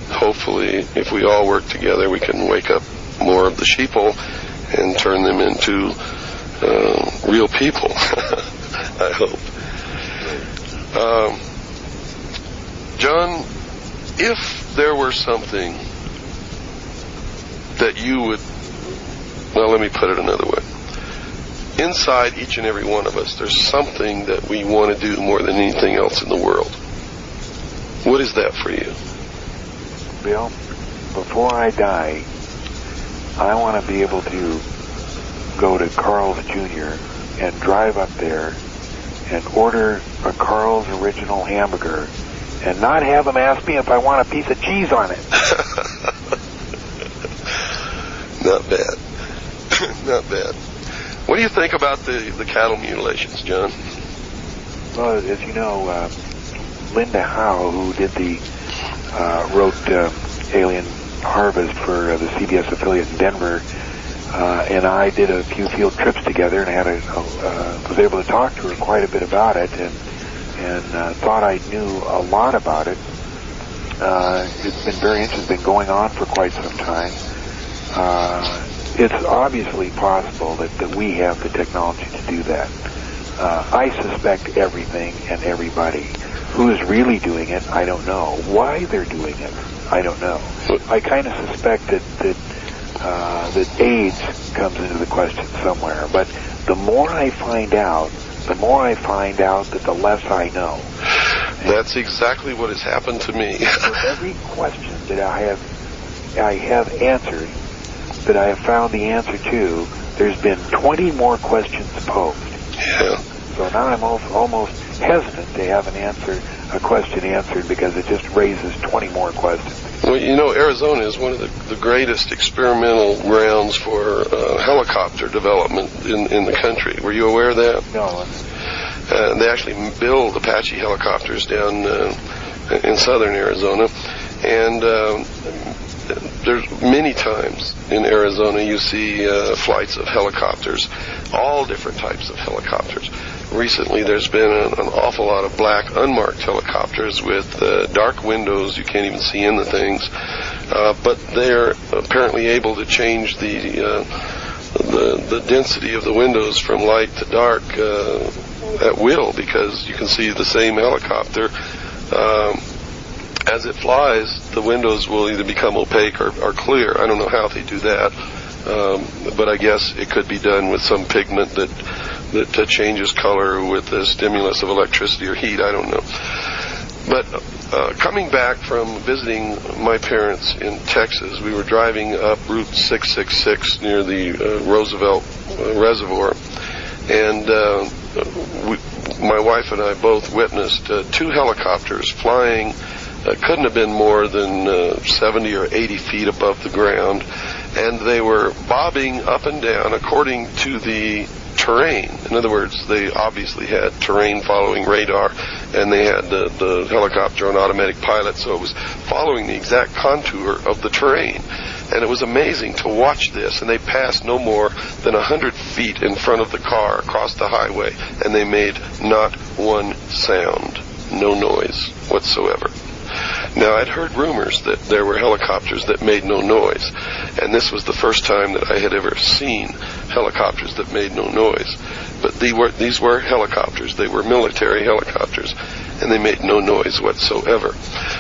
D: hopefully, if we all work together, we can wake up more of the sheeple and turn them into real people. I hope. John, if there were something that you would, well, let me put it another way. Inside each and every one of us, there's something that we want to do more than anything else in the world. What is that for you?
C: Bill, before I die, I want to be able to go to Carl's Jr. and drive up there and order a Carl's original hamburger and not have them ask me if I want a piece of cheese on it.
D: Not bad. Not bad. What do you think about the cattle mutilations, John?
C: Well, as you know, Linda Howe, who wrote Alien Harvest for the CBS affiliate in Denver, and I did a few field trips together, and was able to talk to her quite a bit about it, and thought I knew a lot about it. It's been very interesting. It's been going on for quite some time. It's obviously possible that we have the technology to do that. I suspect everything and everybody. Who is really doing it, I don't know. Why they're doing it, I don't know. I kind of suspect that AIDS comes into the question somewhere. But the more I find out, that the less I know.
D: That's exactly what has happened to me.
C: For every question that I have answered, that I have found the answer to, there's been 20 more questions posed.
D: Yeah.
C: So now I'm almost hesitant to have a question answered because it just raises 20 more questions.
D: Well, you know, Arizona is one of the greatest experimental grounds for helicopter development in the country. Were you aware of that?
C: No.
D: They actually build Apache helicopters down in southern Arizona, and there's many times in Arizona you see flights of helicopters, all different types of helicopters. recently there's been an awful lot of black unmarked helicopters with dark windows. You can't even see in the things, but they're apparently able to change the density of the windows from light to dark at will, because you can see the same helicopter. As it flies, the windows will either become opaque or clear. I don't know how they do that, but I guess it could be done with some pigment that changes color with the stimulus of electricity or heat. I don't know. But coming back from visiting my parents in Texas, we were driving up Route 666 near the Roosevelt Reservoir, and my wife and I both witnessed two helicopters flying. Couldn't have been more than 70 or 80 feet above the ground, and they were bobbing up and down according to the terrain. In other words, they obviously had terrain following radar, and they had the helicopter on automatic pilot, so it was following the exact contour of the terrain. And it was amazing to watch this, and they passed no more than 100 feet in front of the car across the highway, and they made not one sound, no noise whatsoever. Now, I'd heard rumors that there were helicopters that made no noise, and this was the first time that I had ever seen helicopters that made no noise. But these were helicopters. They were military helicopters, and they made no noise whatsoever.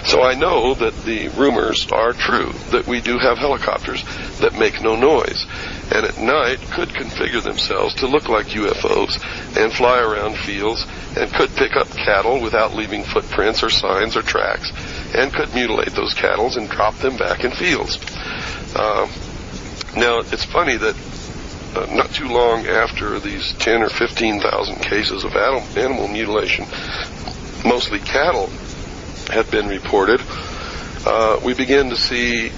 D: So I know that the rumors are true, that we do have helicopters that make no noise, and at night could configure themselves to look like UFOs and fly around fields, and could pick up cattle without leaving footprints or signs or tracks, and could mutilate those cattle and drop them back in fields. Now, it's funny that not too long after these 10 or 15,000 cases of animal mutilation, mostly cattle, had been reported, we began to see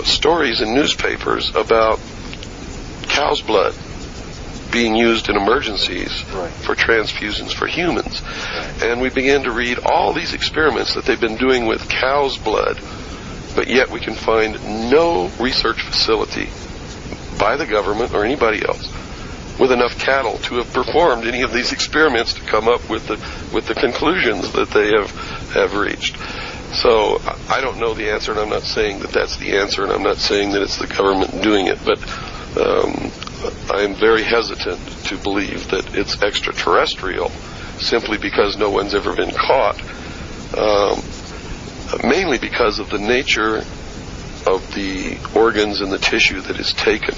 D: stories in newspapers about cow's blood being used in emergencies for transfusions for humans. And we began to read all these experiments that they've been doing with cow's blood, but yet we can find no research facility by the government or anybody else with enough cattle to have performed any of these experiments to come up with the conclusions that they have reached. So I don't know the answer, and I'm not saying that that's the answer, and I'm not saying that it's the government doing it, but I'm very hesitant to believe that it's extraterrestrial simply because no one's ever been caught, mainly because of the nature of the organs and the tissue that is taken.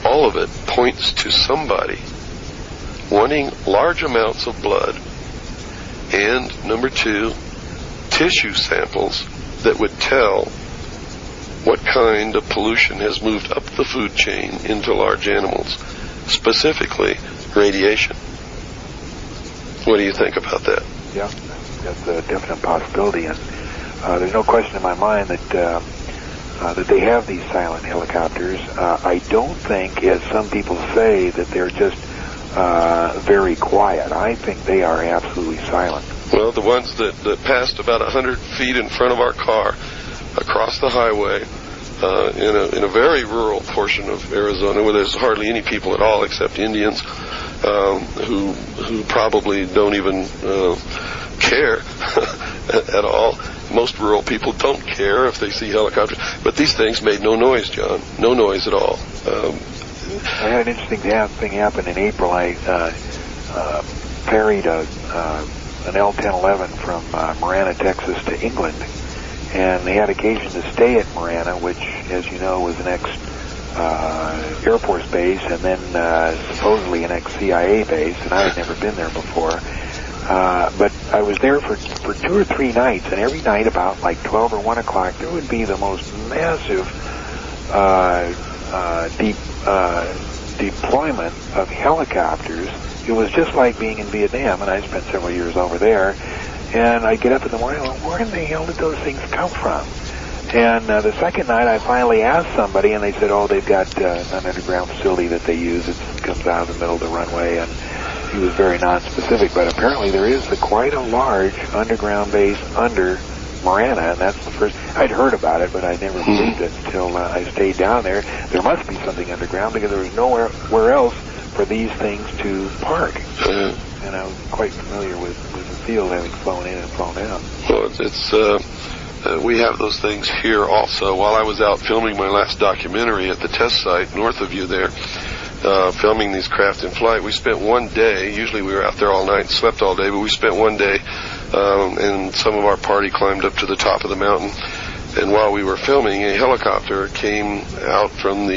D: All of it points to somebody wanting large amounts of blood, and number two, tissue samples that would tell what kind of pollution has moved up the food chain into large animals, specifically radiation. What do you think about that?
C: Yeah, that's a definite possibility, and there's no question in my mind that they have these silent helicopters. I don't think, as some people say, that they're just very quiet. I think they are absolutely silent.
D: Well, the ones that passed about 100 feet in front of our car across the highway in a very rural portion of Arizona where there's hardly any people at all except Indians who probably don't even care at all. Most rural people don't care if they see helicopters. But these things made no noise, John. No noise at all.
C: I had an interesting thing happen in April. I ferried an L-1011 from Marana, Texas to England, and they had occasion to stay at Marana, which, as you know, was an ex-Air Force base and then supposedly an ex-CIA base, and I had never been there before. But I was there for 2 or 3 nights, and every night about like 12 or 1 o'clock, there would be the most massive deployment of helicopters. It was just like being in Vietnam, and I spent several years over there. And I get up in the morning, well, where in the hell did those things come from? And the second night, I finally asked somebody, and they said, oh, they've got an underground facility that they use. It comes out of the middle of the runway, and he was very non-specific. But apparently there is quite a large underground base under Marana, and that's the first. I'd heard about it, but I never believed it until I stayed down there. There must be something underground because there was nowhere else for for these things to park. And I was quite familiar with the field, having flown in and flown out.
D: Well, we have those things here also. While I was out filming my last documentary at the test site north of you there, filming these craft in flight, we spent one day, usually we were out there all night and slept all day, but we spent one day, and some of our party climbed up to the top of the mountain, and while we were filming, a helicopter came out from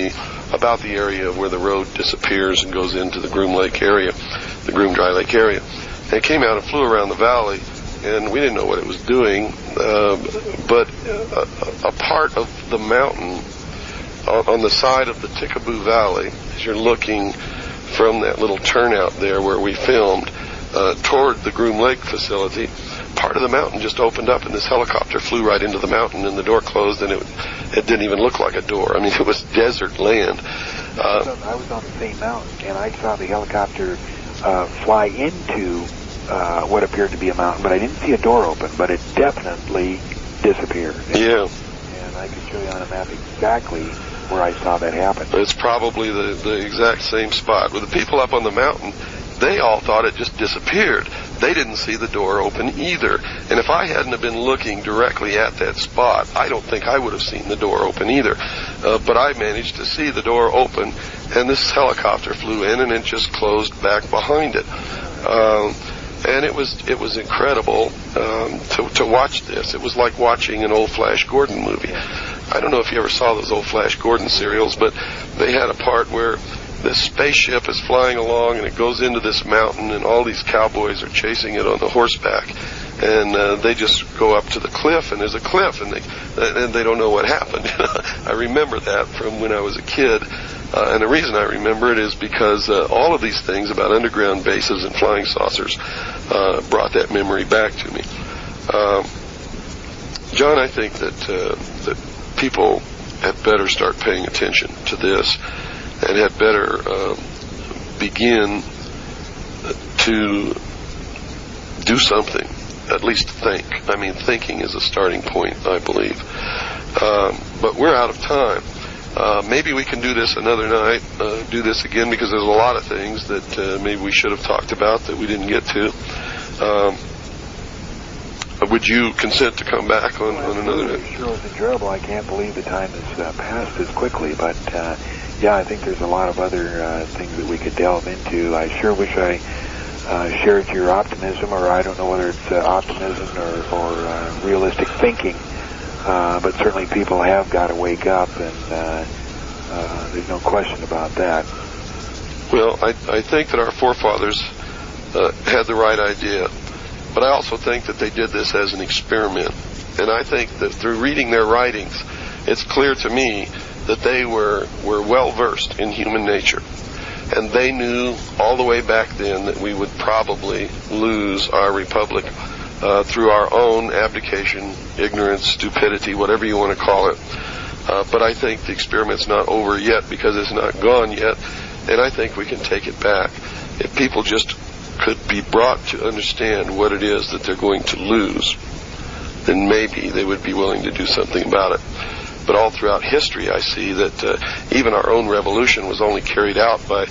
D: about the area where the road disappears and goes into the Groom Lake area, the Groom Dry Lake area. And it came out and flew around the valley, and we didn't know what it was doing, but a part of the mountain on the side of the Tickaboo Valley, as you're looking from that little turnout there where we filmed toward the Groom Lake facility, part of the mountain just opened up, and this helicopter flew right into the mountain, and the door closed, and it didn't even look like a door. I mean, it was desert land.
C: I was on the same mountain, and I saw the helicopter fly into what appeared to be a mountain, but I didn't see a door open, but it definitely disappeared.
D: Yeah.
C: And I could show you on a map exactly where I saw that happen.
D: It's probably the exact same spot. With the people up on the mountain, they all thought it just disappeared. They didn't see the door open either. And if I hadn't have been looking directly at that spot, I don't think I would have seen the door open either. But I managed to see the door open, and this helicopter flew in, and it just closed back behind it. And it was incredible to watch this. It was like watching an old Flash Gordon movie. I don't know if you ever saw those old Flash Gordon serials, but they had a part where this spaceship is flying along and it goes into this mountain, and all these cowboys are chasing it on the horseback, and they just go up to the cliff, and there's a cliff, and they don't know what happened. I remember that from when I was a kid. And the reason I remember it is because all of these things about underground bases and flying saucers brought that memory back to me. John, I think that people had better start paying attention to this, and had better begin to do something, at least think. I mean, thinking is a starting point, I believe. But we're out of time. Maybe we can do this another night, do this again, because there's a lot of things that maybe we should have talked about that we didn't get to. Would you consent to come back on another night?
C: Sure, was enjoyable. I can't believe the time has passed as quickly, but yeah, I think there's a lot of other things that we could delve into. I sure wish I shared your optimism, or I don't know whether it's optimism or realistic thinking. But certainly people have got to wake up, and there's no question about that.
D: Well, I think that our forefathers had the right idea, but I also think that they did this as an experiment. And I think that through reading their writings, it's clear to me that they were well-versed in human nature. And they knew all the way back then that we would probably lose our republic through our own abdication, ignorance, stupidity, whatever you want to call it. But I think the experiment's not over yet, because it's not gone yet, and I think we can take it back. If people just could be brought to understand what it is that they're going to lose, then maybe they would be willing to do something about it. But all throughout history, I see that even our own revolution was only carried out by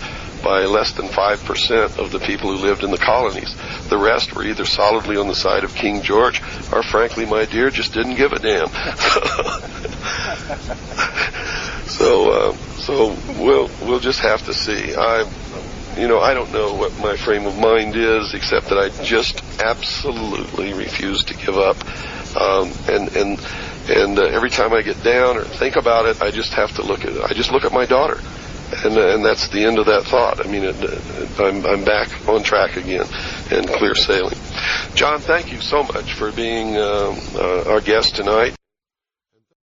D: less than 5% of the people who lived in the colonies. The rest were either solidly on the side of King George, or frankly, my dear, just didn't give a damn. So we'll just have to see. I don't know what my frame of mind is, except that I just absolutely refuse to give up. And every time I get down or think about it, I just have to look at my daughter. And that's the end of that thought. I mean, I'm back on track again and clear sailing. John, thank you so much for being our guest tonight.